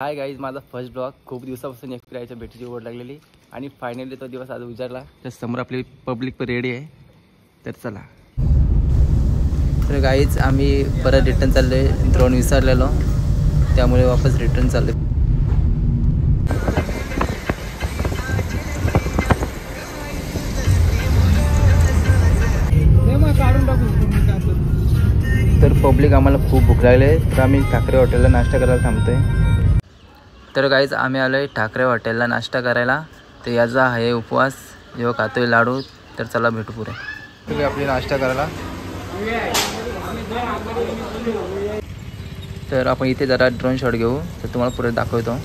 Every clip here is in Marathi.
हाय गाईज, माझा फर्स्ट ब्लॉग. खूप दिवसापासून फिरायच्या भेटीची ओढ लागलेली आणि फायनली तो दिवस आज उजाडला. तर समोर आपली पब्लिक पण रेडी आहे. तर चला. तर गाईज आम्ही परत रिटर्न चाललो आहे. ड्रोन विसरलेलो, त्यामुळे वापस रिटर्न चाललो. तर पब्लिक आम्हाला खूप भूक लागली आहे, तर आम्ही ठाकरे हॉटेलला नाश्ता करायला थांबतोय. तर गाईज आम्ही आलो आहे ठाकरे हॉटेलला नाश्ता करायला. तर याचा आहे उपवास, जेव्हा खातोय लाडू. तर चला भेटू पुढे. तुम्ही आपली नाश्ता करायला. तर आपण इथे जरा ड्रोन शॉट घेऊ, तर तुम्हाला पुढे दाखवतो.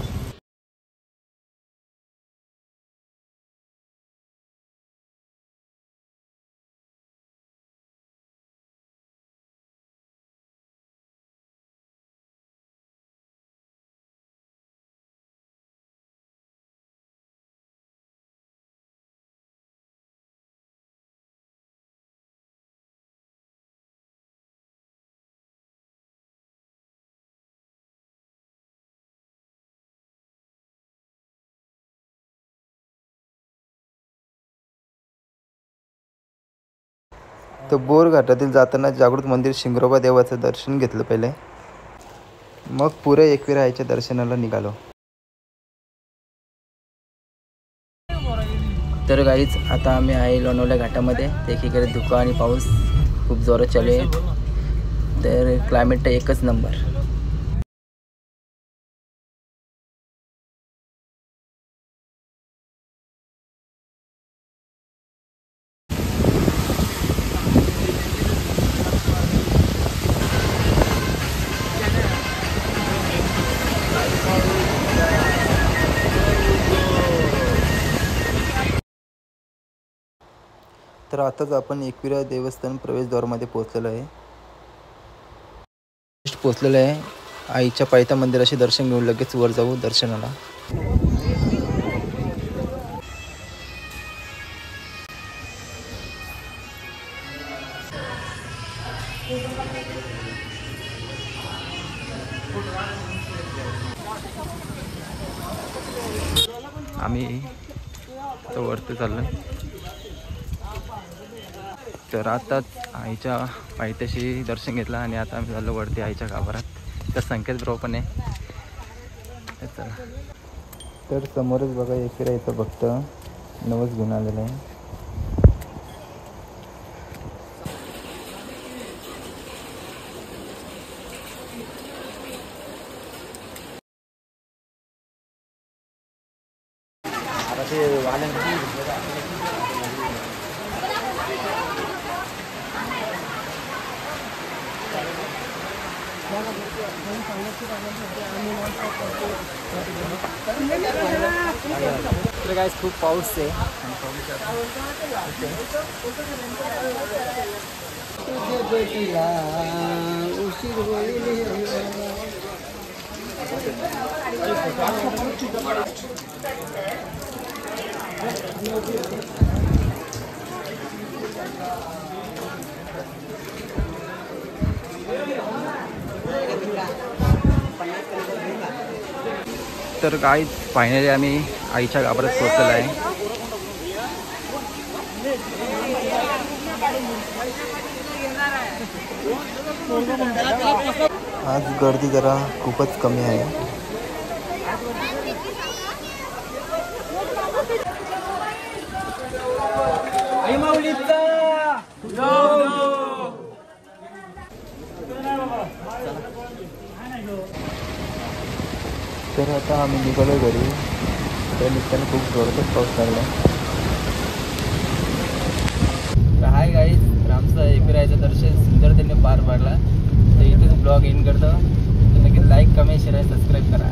तर बोर घाटातील जाताना जागृत मंदिर शिंगरोबा देवाचं दर्शन घेतलं पहिले, मग पुरे एकविरायच्या दर्शनाला निघालो. तर गाईच आता आम्ही आहे लोणावळ्या घाटामध्ये. एकीकडे धुकं आणि पाऊस खूप जोरात चालू आहे. तर क्लायमेट एकच नंबर. तर आताच आपण एकविरा देवस्थान प्रवेशद्वारमध्ये पोहोचलेलो आहे. पोहोचलेलं आहे. आईच्या पायथा मंदिराशी दर्शन घेऊन लगेच वर जाऊ दर्शनाला. आम्ही आता वरती चाललोय. तर आताच आईच्या पायथ्याशी दर्शन घेतलं आणि आता आम्ही चाललो वरती आईच्या गाभारात. तर संकेत बरोबर पण आहे. चला. तर समोरच बघा एकविरा भक्त नवस घेऊन आलेला आहे. तर काय खूप पाऊस आहे. तर काय फायनली आम्ही आईच्या गाभाऱ्यात पोहोचलेलो आहे. आज गर्दी जरा खूपच कमी आहे. तर आता आम्ही निघालो घरी. त्या निघताना खूप जोरातच पाऊस लागला. हाय गाईज, आमचं एकविरायचं दर्शन सुंदरतेने पार पाडला. तर इथेच ब्लॉग एंड करतो. तर नक्की लाईक, कमेंट, शेअर आणि सबस्क्राईब करा.